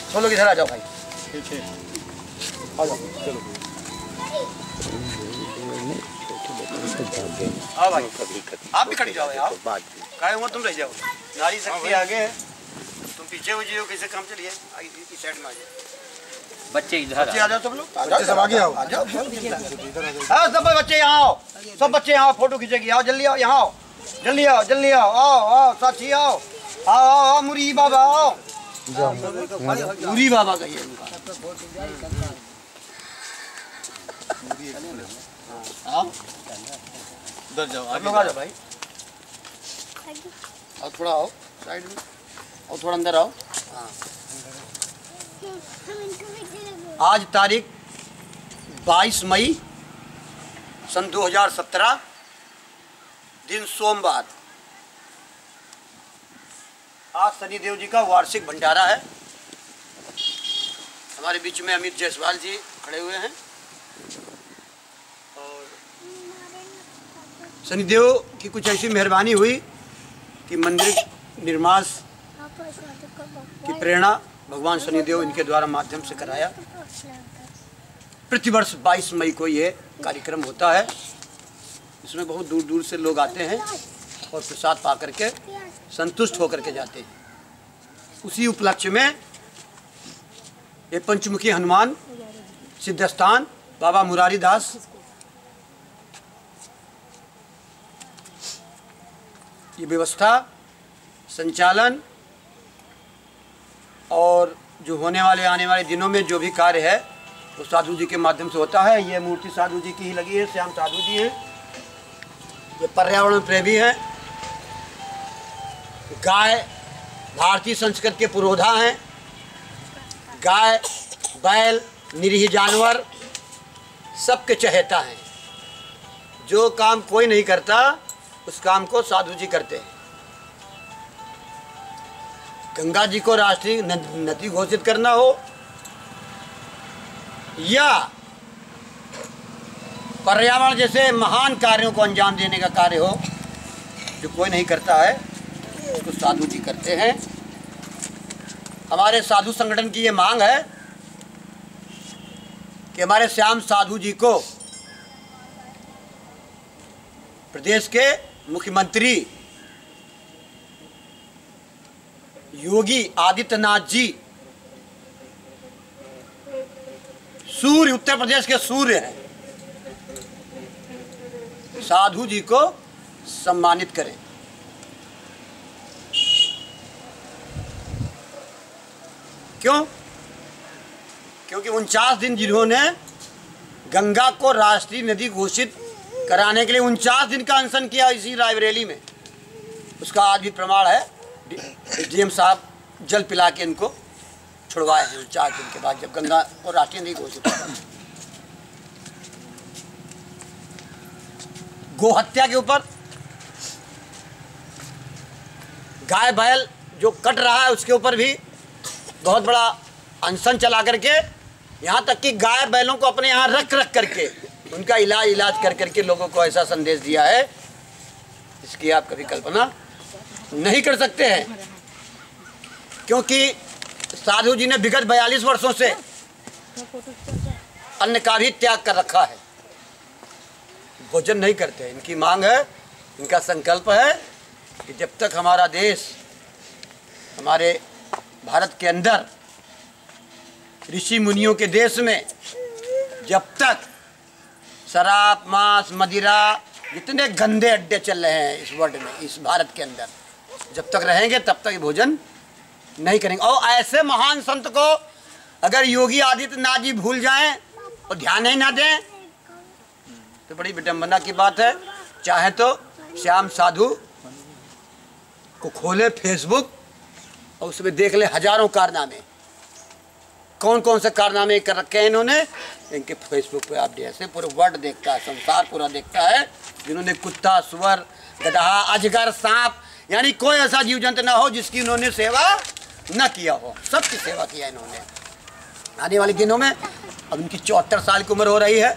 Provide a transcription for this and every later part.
सब लोग इधर आ जाओ भाई, आ जाओ। चलो हाँ भाई, आप भी खड़ी जाओ यार, काय हुआ तुम रह जाओ, नारी शक्ति आगे है, तुम पीछे हो जियो, कैसे काम चलिए, इस साइड में आ जाओ। बच्चे इधर आ जाओ, सब लोग सब आगे आओ, आ जाओ। हाँ सब बच्चे यहाँ आओ, सब बच्चे यहाँ फोटो खींचेगी, आओ जल्दी आओ, यहाँ आओ, जल्दी आओ, जल्दी आओ, आओ आओ साथी आओ, आओ आओ आओ, मुरी बाबा आओ, मुरी बाबा कहिए उनका। उधर जाओ, आप लोग आ जाओ भाई, और थोड़ा आओ साइड में, और थोड़ा अंदर आओ। हाँ आज तारीख 22 मई सन 2017, दिन सोमवार। आज शनिदेव जी का वार्षिक भंडारा है। हमारे बीच में अमित जायसवाल जी खड़े हुए हैं और शनिदेव की कुछ ऐसी मेहरबानी हुई कि मंदिर निर्माण की प्रेरणा भगवान शनिदेव इनके द्वारा माध्यम से कराया। प्रतिवर्ष 22 मई को ये कार्यक्रम होता है। इसमें बहुत दूर दूर से लोग आते हैं और प्रसाद पा करके संतुष्ट होकर के जाते हैं। उसी उपलक्ष्य में ये पंचमुखी हनुमान सिद्धस्थान बाबा मुरारी दास ये व्यवस्था संचालन और जो होने वाले आने वाले दिनों में जो भी कार्य है वो साधु जी के माध्यम से होता है। ये मूर्ति साधु जी की ही लगी है, श्याम साधु जी हैं, ये पर्यावरण प्रेमी हैं, गाय भारतीय संस्कृति के पुरोधा हैं। गाय बैल निरीह जानवर सबके चहेता हैं। जो काम कोई नहीं करता उस काम को साधु जी करते हैं। गंगा जी को राष्ट्रीय नदी घोषित करना हो या पर्यावरण जैसे महान कार्यों को अंजाम देने का कार्य हो, जो कोई नहीं करता है उसको साधु जी करते हैं। हमारे साधु संगठन की ये मांग है कि हमारे श्याम साधु जी को प्रदेश के मुख्यमंत्री योगी आदित्यनाथ जी, सूर्य उत्तर प्रदेश के सूर्य हैं, साधु जी को सम्मानित करें। क्यों? क्योंकि 49 दिन जिन्होंने गंगा को राष्ट्रीय नदी घोषित कराने के लिए 49 दिन का अनशन किया इसी रायबरेली में, उसका आज भी प्रमाण है। डीएम साहब जल पिला के इनको छुड़वाए हैं 4 दिन के बाद, जब गंगा को राष्ट्रीय नदी घोषित किया। गो हत्या के ऊपर, गाय बैल जो कट रहा है उसके ऊपर भी बहुत बड़ा अनशन चला करके, यहाँ तक कि गाय बैलों को अपने यहाँ रख करके उनका इलाज कर लोगों को ऐसा संदेश दिया है इसकी आप कभी कल्पना नहीं कर सकते हैं। क्योंकि साधु जी ने विगत 42 वर्षों से अन्न का भी त्याग कर रखा है, भोजन नहीं करते। इनकी मांग है, इनका संकल्प है कि जब तक हमारा देश, हमारे भारत के अंदर ऋषि मुनियों के देश में जब तक शराब मांस मदिरा जितने गंदे अड्डे चल रहे हैं इस वर्ल्ड में, इस भारत के अंदर, जब तक रहेंगे तब तक भोजन नहीं करेंगे। और ऐसे महान संत को अगर योगी आदित्यनाथ जी भूल जाएं और ध्यान ही ना दें तो बड़ी विडंबना की बात है। चाहे तो श्याम साधु को खोले फेसबुक और उसमें देख ले हजारों कारनामे, कौन कौन से कारनामे कर रखे हैं इन्होंने। इनके फेसबुक पे आप जैसे पूरा वर्ल्ड देखता है, संसार पूरा देखता है, जिन्होंने कुत्ता सुअर गधा अजगर सांप यानी कोई ऐसा जीव जंतु ना हो जिसकी इन्होंने सेवा न किया हो, सबकी सेवा किया इन्होंने। आने वाले दिनों में, अब इनकी 74 साल की उम्र हो रही है,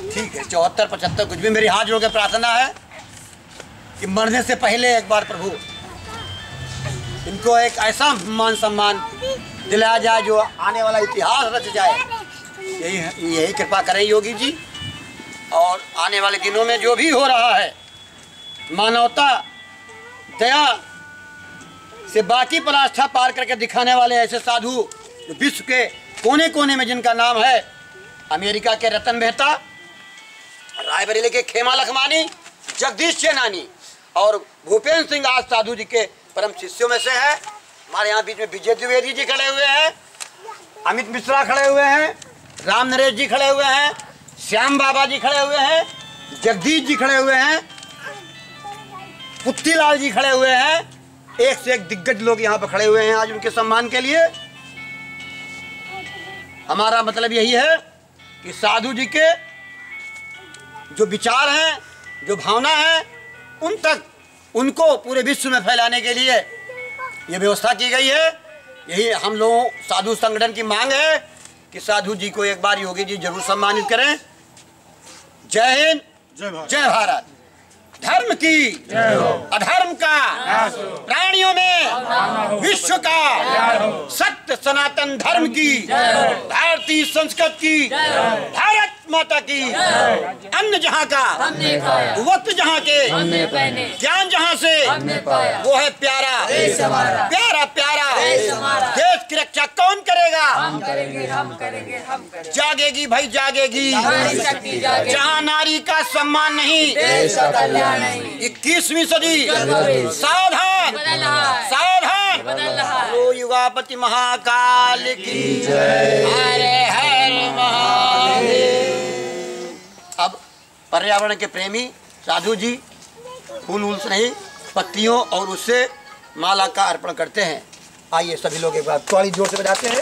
ठीक है 74 75 कुछ भी, मेरी हाथ जोड़ के प्रार्थना है कि मरने से पहले एक बार प्रभु इनको एक ऐसा मान सम्मान दिलाया जाए जो आने वाला इतिहास रच जाए। यही कृपा करें योगी जी। और आने वाले दिनों में जो भी हो रहा है, मानवता दया से बाकी पर आस्था पार करके दिखाने वाले ऐसे साधु जो विश्व के कोने कोने में जिनका नाम है, अमेरिका के रतन मेहता, रायबरेली के खेमा लखमानी, जगदीश चेनानी और भूपेंद्र सिंह आज साधु जी के परम शिष्यों में से है। हमारे यहाँ बीच में विजय द्विवेदी जी खड़े हुए हैं, अमित मिश्रा खड़े हुए हैं, राम नरेश जी खड़े हुए हैं, श्याम बाबा जी खड़े हुए हैं, जगदीश जी खड़े हुए हैं, पुत्तीलाल जी खड़े हुए हैं। एक से एक दिग्गज लोग यहाँ पर खड़े हुए हैं आज उनके सम्मान के लिए। हमारा मतलब यही है कि साधु जी के जो विचार हैं, जो भावना है, उन तक उनको पूरे विश्व में फैलाने के लिए ये व्यवस्था की गई है। यही हम लोगों साधु संगठन की मांग है कि साधु जी को एक बार योगी जी जरूर सम्मानित करें। जय हिंद, जय भारत। धर्म की अधर्म का प्राणियों में विश्व का सत्य सनातन धर्म की भारतीय संस्कृति की भारत माता की अन्न जहाँ का वक्त जहाँ के ज्ञान जहाँ से वो है प्यारा प्यारा प्यारा देश की रक्षा कौन करेगा? हम करेंगे, हम करेंगे, हम करेंगे। जागेगी भाई जागेगी, जहाँ नारी का सम्मान नहीं, 21वीं सदी सावधान सावधान। ओ युगापति महाकाल की जय, हरे हर महादेव। अब पर्यावरण के प्रेमी साधु जी फूल वूल से नहीं, पत्तियों और उससे माला का अर्पण करते हैं। आइए सभी लोग एक बार थोड़ी जोर से बजाते हैं।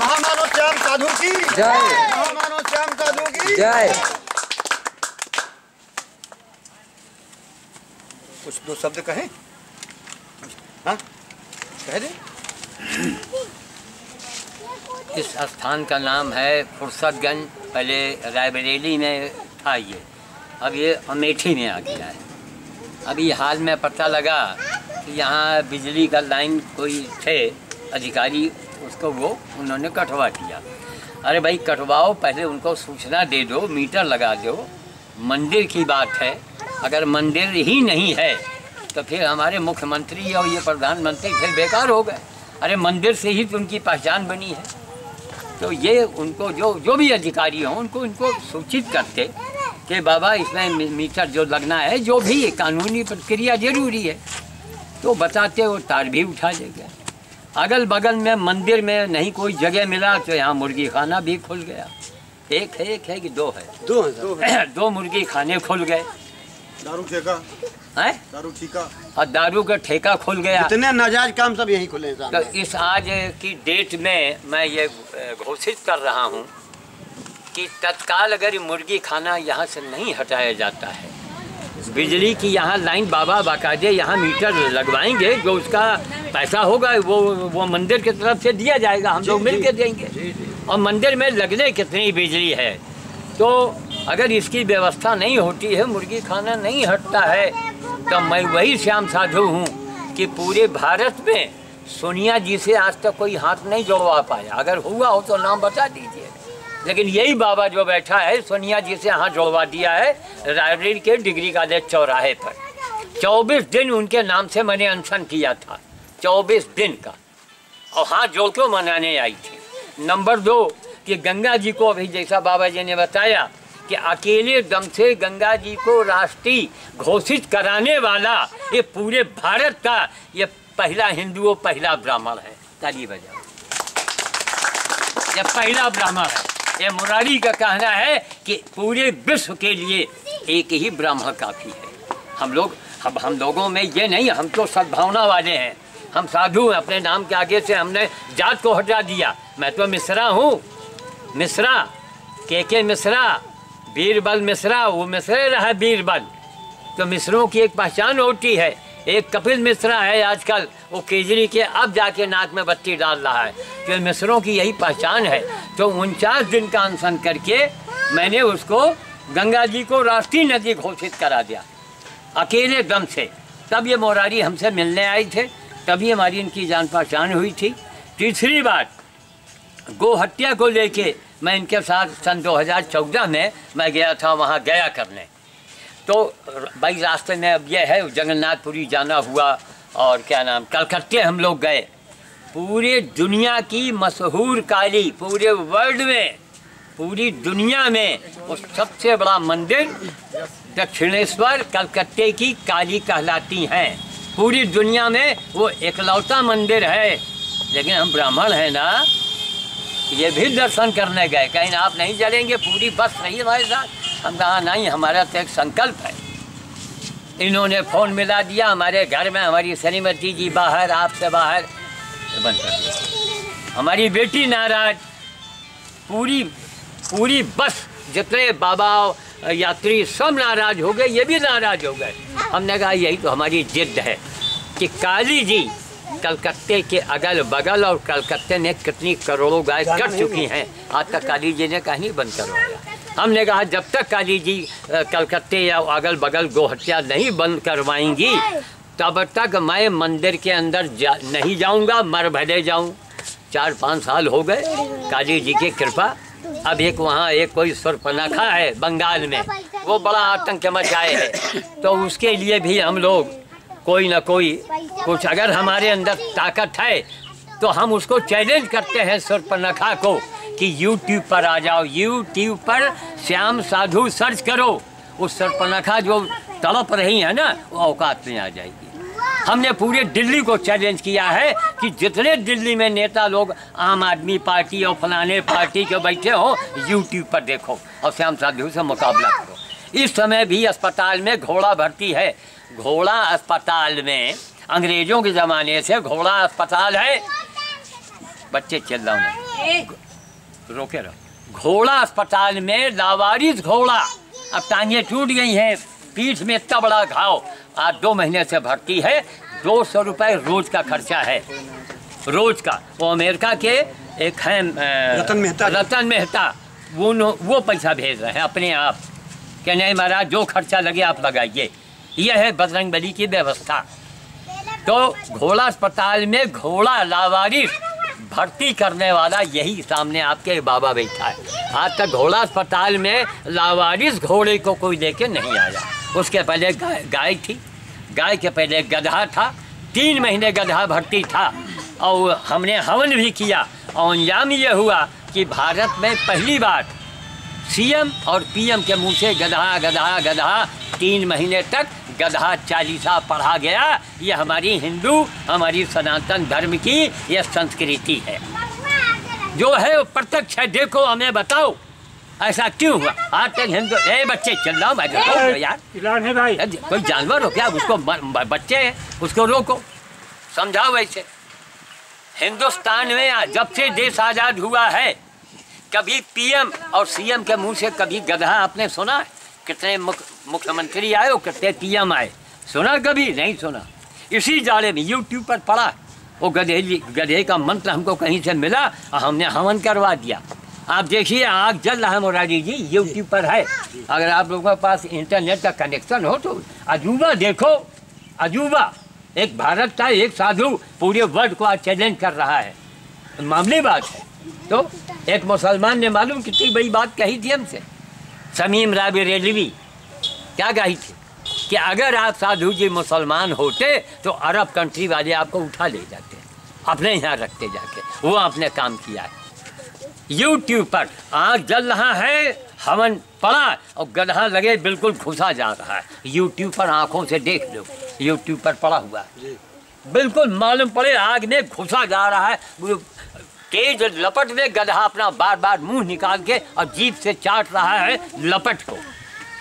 महामानव श्याम साधु की जय, महामानव श्याम साधु की जय। कुछ दो शब्द कहें? हाँ कह दे। इस स्थान का नाम है फुर्सतगंज। पहले रायबरेली में था ये, अब ये अमेठी में आ गया है। अभी हाल में पता लगा कि यहाँ बिजली का लाइन कोई थे अधिकारी, उसको वो उन्होंने कटवा दिया। अरे भाई कटवाओ, पहले उनको सूचना दे दो, मीटर लगा दो। मंदिर की बात है, अगर मंदिर ही नहीं है तो फिर हमारे मुख्यमंत्री और ये प्रधानमंत्री फिर बेकार हो गए। अरे मंदिर से ही तो उनकी पहचान बनी है। तो ये उनको जो भी अधिकारी हों उनको सूचित करते कि बाबा इसमें मीटर जो लगना है, जो भी कानूनी प्रक्रिया जरूरी है, तो बताते वो तार भी उठा देगा। अगल बगल में मंदिर में नहीं कोई जगह मिला तो यहाँ मुर्गी खाना भी खुल गया। एक है कि दो है? दो मुर्गी खाने खुल गए। दारू ठेका है, दारू ठेका और दारू का ठेका खुल गया। इतने नाजायज काम सब यही खुले हैं। तो इस आज की डेट में मैं ये घोषित कर रहा हूँ कि तत्काल अगर मुर्गी खाना यहाँ से नहीं हटाया जाता है, बिजली की यहाँ लाइन बाबा बाकायदे यहाँ मीटर लगवाएंगे, जो उसका पैसा होगा वो मंदिर की तरफ से दिया जाएगा, हम लोग मिल के देंगे। और मंदिर में लगने कितनी बिजली है, तो अगर इसकी व्यवस्था नहीं होती है, मुर्गी खाना नहीं हटता है, तो मैं वही श्याम साधु हूँ कि पूरे भारत में सोनिया जी से आज तक कोई हाथ नहीं जोड़वा पाया। अगर हुआ हो तो नाम बता दीजिए। लेकिन यही बाबा जो बैठा है सोनिया जी से हाथ जोड़वा दिया है रायबरेली के डिग्री कॉलेज चौराहे पर। 24 दिन उनके नाम से मैंने अनशन किया था, 24 दिन का, और हाथ जोड़ के मनाने आई थी। नंबर 2 कि गंगा जी को अभी जैसा बाबा जी ने बताया कि अकेले दम से गंगा जी को राष्ट्रीय घोषित कराने वाला ये पूरे भारत का ये पहला हिंदू और पहला ब्राह्मण है। ताली बजाओ, ये पहला ब्राह्मण है। ये मुरारी का कहना है कि पूरे विश्व के लिए एक ही ब्राह्मण काफ़ी है। हम लोगों में ये नहीं, हम तो सद्भावना वाले हैं, हम साधु हैं। अपने नाम के आगे से हमने जात को हटा दिया। मैं तो मिश्रा हूँ, मिश्रा के मिश्रा, बीरबल मिश्रा, वो मिश्रे रहा बीरबल। तो मिश्रों की एक पहचान होती है। एक कपिल मिश्रा है आजकल, वो केजरी के अब जाके नाक में बत्ती डाल रहा है, तो मिश्रों की यही पहचान है। तो 49 दिन का अनशन करके मैंने उसको गंगा जी को राष्ट्रीय नदी घोषित करा दिया अकेले दम से। तब ये मुरारी हमसे मिलने आए थे, तभी हमारी इनकी जान पहचान हुई थी। तीसरी बात, गौ हत्या को लेके मैं इनके साथ सन 2014 में मैं गया था वहाँ गया करने। तो भाई रास्ते में अब यह है जगन्नाथपुरी जाना हुआ और क्या नाम कलकत्ते हम लोग गए। पूरे दुनिया की मशहूर काली, पूरे वर्ल्ड में, पूरी दुनिया में वो सबसे बड़ा मंदिर दक्षिणेश्वर कलकत्ते की काली कहलाती हैं। पूरी दुनिया में वो एकलौता मंदिर है। लेकिन हम ब्राह्मण हैं ना, ये भी दर्शन करने गए। कहीं आप नहीं चलेंगे, पूरी बस रही हमारे साथ। हम कहा नहीं, हमारा तो एक संकल्प है। इन्होंने फ़ोन मिला दिया हमारे घर में, हमारी श्रीमती जी बाहर, आपसे बाहर, बंद कर दिया। हमारी बेटी नाराज, पूरी बस जितने बाबा यात्री सब नाराज हो गए, ये भी नाराज हो गए। हमने कहा यही तो हमारी जिद है कि काली जी कलकत्ते के अगल बगल, और कलकत्ते ने कितनी करोड़ों गाय कर चुकी हैं, आज तक काली जी ने कहीं बंद करवाया। हमने कहा जब तक काली जी कलकत्ते या अगल बगल गोहत्या नहीं बंद करवाएंगी तब तक मैं मंदिर के अंदर नहीं जाऊंगा, मर भले जाऊं। 4-5 साल हो गए, काली जी की कृपा। अब एक वहाँ एक कोई सुर्पनखा है बंगाल में, वो बड़ा आतंक मचाए है। तो उसके लिए भी हम लोग कोई ना कोई कुछ, अगर हमारे अंदर ताकत है तो हम उसको चैलेंज करते हैं सुर्पनखा को कि यूट्यूब पर आ जाओ, यूट्यूब पर श्याम साधु सर्च करो। उस सुर्पनखा जो तड़प रही है ना, वो औकात में आ जाएगी। हमने पूरे दिल्ली को चैलेंज किया है कि जितने दिल्ली में नेता लोग आम आदमी पार्टी और फलाने पार्टी के बैठे हो, यूट्यूब पर देखो और श्याम साधु से मुकाबला करो। इस समय भी अस्पताल में घोड़ा भर्ती है। घोड़ा अस्पताल में अंग्रेजों के ज़माने से घोड़ा अस्पताल है। बच्चे चिल्लाओ नहीं, रोके रहो। घोड़ा अस्पताल में लावारिस घोड़ा, अब टांगें टूट गई हैं, पीठ में इतना बड़ा घाव, आज 2 महीने से भर्ती है। 200 रुपये रोज़ का खर्चा है, रोज़ का। वो अमेरिका के एक हैं रतन मेहता, वो पैसा भेज रहे हैं अपने आप कि नहीं महाराज जो खर्चा लगे आप लगाइए। यह है बजरंगबली की व्यवस्था। तो घोड़ा अस्पताल में घोड़ा लावारिस भर्ती करने वाला यही सामने आपके बाबा बैठा है। आज तक घोड़ा अस्पताल में लावारिस घोड़े को कोई लेके नहीं आया। उसके पहले गाय थी, गाय के पहले गधा था, 3 महीने गधा भर्ती था और हमने हवन भी किया। और अंजाम ये हुआ कि भारत में पहली बार सीएम और पीएम के मुंह से गधा गधा गधा 3 महीने तक गधा चालीसा पढ़ा गया। ये हमारी हिंदू, हमारी सनातन धर्म की ये संस्कृति है, जो है वो प्रत्यक्ष है। देखो हमें बताओ ऐसा क्यों हुआ? आज तक हिंदू बच्चे चिल्लाओ यार, है भाई कोई जानवर हो क्या? उसको बच्चे हैं, उसको रोको, समझाओ। वैसे हिंदुस्तान में जब से देश आज़ाद हुआ है, कभी पीएम और सीएम के मुंह से कभी गधा आपने सुना है? कितने मुख्यमंत्री आए और कितने पीएम आए, सुना? कभी नहीं सुना। इसी जाड़े में यूट्यूब पर पढ़ा, वो गधे का मंत्र हमको कहीं से मिला और हमने हवन करवा दिया। आप देखिए आग जल रहा है मुरारी जी, यूट्यूब पर है। अगर आप लोगों के पास इंटरनेट का कनेक्शन हो तो अजूबा देखो, अजूबा। एक भारत का एक साधु पूरे वर्ल्ड को आज चैलेंज कर रहा है, मामूली बात है। तो एक मुसलमान ने मालूम कितनी बड़ी बात कही थी हमसे, शमीम रावी रेलवी क्या कही थी कि अगर आप साधु जी मुसलमान होते तो अरब कंट्री वाले आपको उठा ले जाते, अपने यहाँ रखते जाके। वो आपने काम किया है। यूट्यूब पर आग जल रहा है, हवन पड़ा और गधा लगे बिल्कुल घुसा जा रहा है। यूट्यूब पर आंखों से देख लो, यूट्यूब पर पड़ा हुआ है, बिल्कुल मालूम पड़े आग में घुसा जा रहा है। तेज लपट में गधा अपना बार बार मुंह निकाल के और जीभ से चाट रहा है लपट को।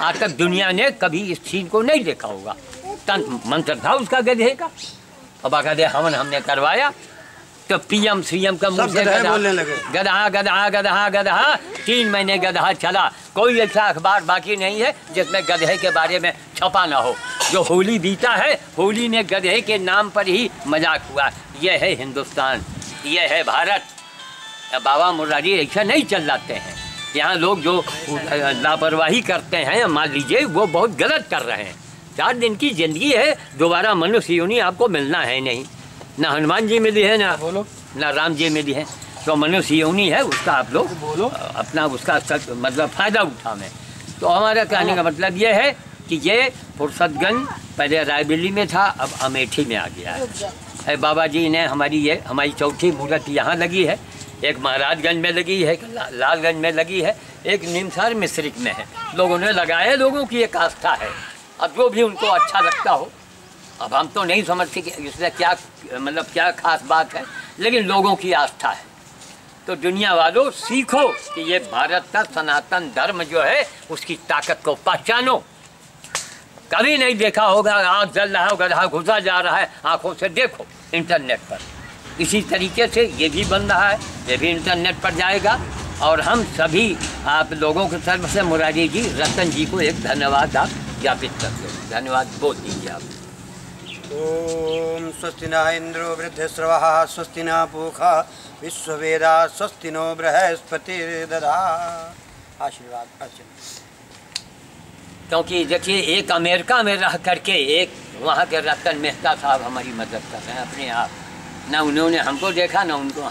आज तक दुनिया ने कभी इस सीन को नहीं देखा होगा। तन मंत्र था उसका गधे का, और बाकायदे हवन हमने करवाया। तो पीएम सीएम का मुंह से गधा गधा गधा गधा 3 महीने गधा चला। कोई ऐसा अखबार बाकी नहीं है जिसमें गधे के बारे में छपा ना हो। जो होली बीता है, होली में गधे के नाम पर ही मजाक हुआ। यह है हिंदुस्तान, यह है भारत। बाबा मुरारी ऐसा नहीं चलाते हैं। यहाँ लोग जो लापरवाही करते हैं, मान लीजिए वो बहुत गलत कर रहे हैं। 4 दिन की ज़िंदगी है, दोबारा मनुष्य योनि आपको मिलना है नहीं। ना हनुमान जी मिली है, ना बोलो ना राम जी मिली है। तो मनुष्य योनि है, उसका आप लोग बोलो। अपना उसका मतलब फ़ायदा उठावें। तो हमारा कहने का मतलब ये है कि ये फुर्सतगंज पहले रायबरेली में था, अब अमेठी में आ गया है। बाबा जी ने हमारी चौथी मूर्त यहाँ लगी है, एक महाराजगंज में लगी है, एक लालगंज में लगी है, एक निमसार मिश्रिक में है। लोगों ने लगाया, लोगों की एक आस्था है। अब जो भी उनको अच्छा लगता हो, अब हम तो नहीं समझते कि इसमें क्या मतलब क्या खास बात है, लेकिन लोगों की आस्था है। तो दुनिया वालों सीखो कि ये भारत का सनातन धर्म जो है उसकी ताकत को पहचानो। कभी नहीं देखा होगा, आग जल रहा है, गड्ढा घुसा जा रहा है, आंखों से देखो इंटरनेट पर। इसी तरीके से ये भी बन रहा है, ये भी इंटरनेट पर जाएगा। और हम सभी आप लोगों की तरफ से मुरारी जी, रतन जी को एक धन्यवाद आप ज्ञापित करते हो। धन्यवाद बोल दीजिए आप। ओम स्वस्ति न इंद्रो वृद्धश्रवः स्वस्ति न पूषा विश्ववेदा स्वस्ति नो बृहस्पतिर्दधा। आशीर्वाद अर्चन। क्योंकि देखिए, एक अमेरिका में रह करके एक वहाँ के रतन मेहता साहब हमारी मदद कर रहे हैं अपने आप। ना उन्होंने हमको देखा, ना उनको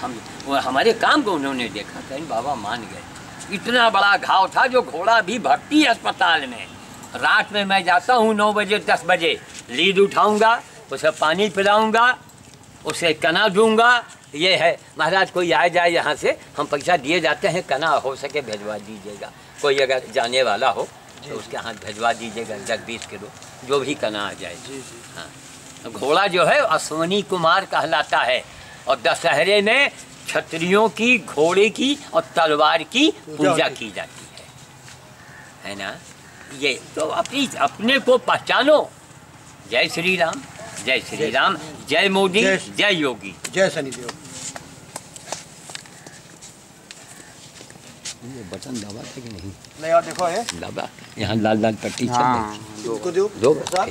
हमारे काम को उन्होंने देखा। कहीं बाबा मान गए। इतना बड़ा घाव था, जो घोड़ा भी भर्ती अस्पताल में। रात में मैं जाता हूँ 9 बजे 10 बजे, लीड उठाऊँगा, उसे पानी पिलाऊँगा, उसे कना दूँगा। ये है महाराज, कोई आ जाए यहाँ से, हम पैसा दिए जाते हैं, कना हो सके भिजवा दीजिएगा। कोई अगर जाने वाला हो तो उसके हाथ भिजवा दीजिएगा 10-20 किलो, जो भी कना आ जाए। हाँ, घोड़ा जो है अश्वनी कुमार कहलाता है। और दशहरे में क्षत्रियों की, घोड़े की और तलवार की पूजा की जाती है ना। ये तो अपने को पहचानो। जय श्री राम, जय श्री राम, जय मोदी, जय योगी, जय शनिदेव। ये बटन दबा था कि नहीं? नहीं यार, देखो है दबा, यहाँ लाल लाल पट्टी चल रही। इसको दो दो बाबा।